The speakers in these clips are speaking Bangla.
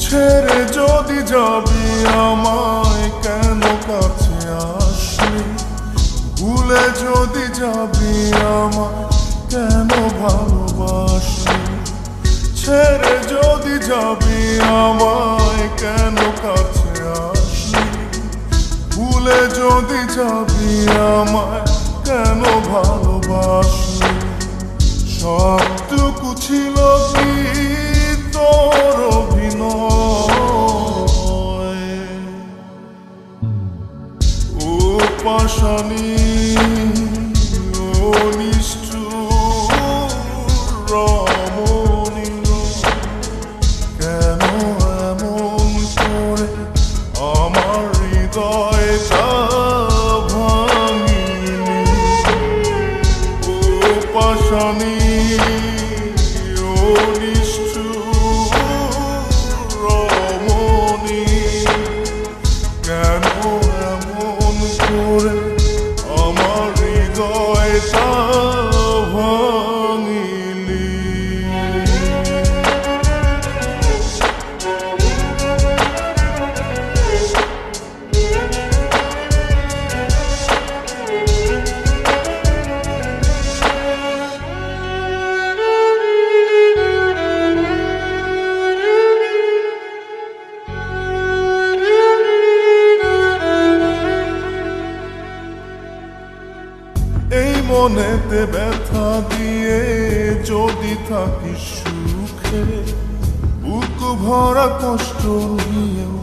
ছেড়ে যদি যাবি আমায় কেন কাছে আসলি, ভুলে যদি যাবি আমায় কেন ভালোবাসলি, ছেড়ে যদি যাবি আমায় কেন কাছে আসলি, ভুলে যদি যাবি আমায় কেন ভালোবাসলি। সবটুকু ছিল কি তোর অভিনয়, ও পাশানি ও নিষ্ঠুর রমণী, কেন এমন করে আমার হৃদয়টা ভাঙিলি, ও পাশানি ও নিষ্ঠুর রমণী, কেন এমন করে আমার হৃদয়টা ভাঙিলি। এই মনেতে ব্যথা দিয়ে যদি থাকিস সুখে, বুক ভরা কষ্ট নিয়েও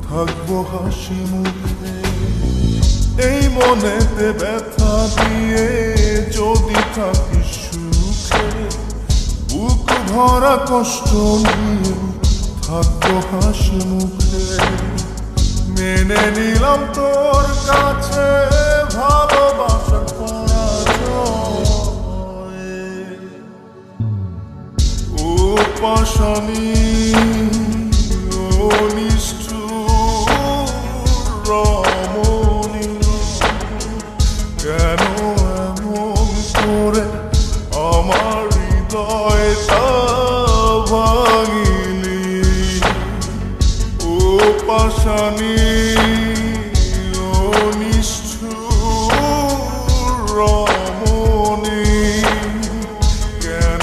থাকবো হাসি মুখে। এই মনেতে ব্যথা দিয়ে যদি থাকিস সুখে, বুক ভরা কষ্ট নিয়েও থাকবো হাসি মুখে। মেনে নিলাম তোর কাছে ভালোবাসার পরাজয়, ও পাশানি ও নিষ্ঠুর রমণী, কেন এমন করে আমার হৃদয়টা ভাঙিলি, ও পাশানি ও নিষ্ঠুর রমণী, কেন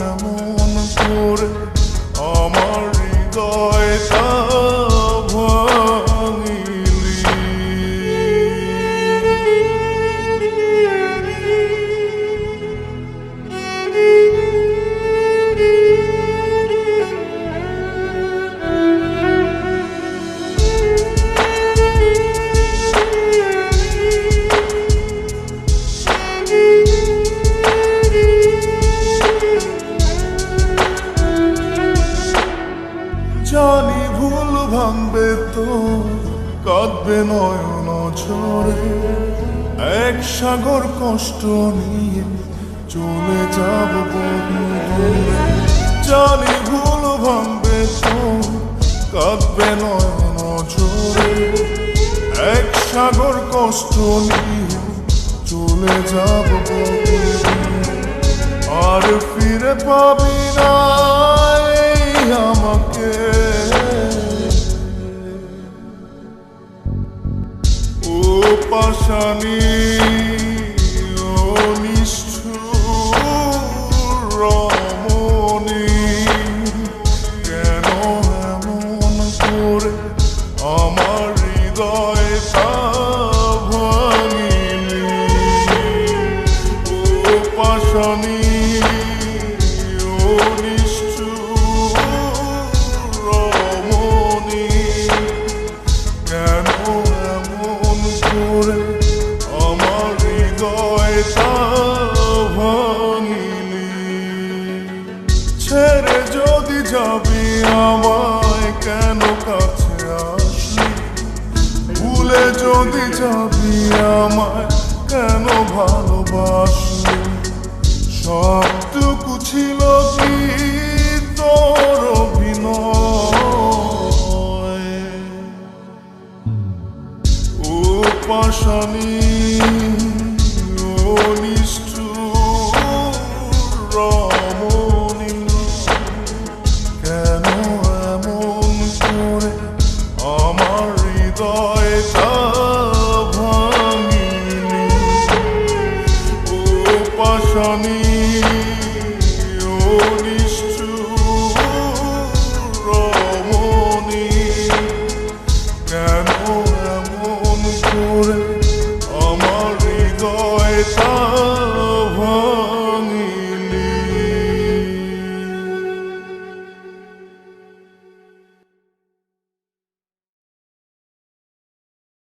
এমন করে আমার হৃদয়টা ভাঙিলি। জানি ভুল ভাঙবে তো কাঁদবে নয়ন ঝরে, এক সাগর কষ্ট নিয়ে চলে যাব বহু দূরে। জানি ভুল ভাঙবে তো কাঁদবে নয়ন ঝরে, এক সাগর কষ্ট নিয়ে চলে যাব বহু দূরে। আর ফিরে পাবি না আমাকে, ও পাশানি ও নিষ্ঠুর রমণী, কেন এমন করে আমার হৃদয়টা ভাঙিলি, ও পাশানি ও নিষ্ঠুর রমণী, কেন এমন করে আমার হৃদয়টা ভাঙিলি। ছেড়ে যদি যাবি আমায় কেন কাছে আসলি, ভুলে যদি যাবি আমায় কেন ভালোবাসলি। সবটুকু ছিল কি তোর অভিনয়, পাশানি ও নিষ্ঠুর রমণী, কেন এমন করে আমার হৃদয়টা ভাঙিলি? ও পাশানি ও নিষ্ঠুর রমণী, কেন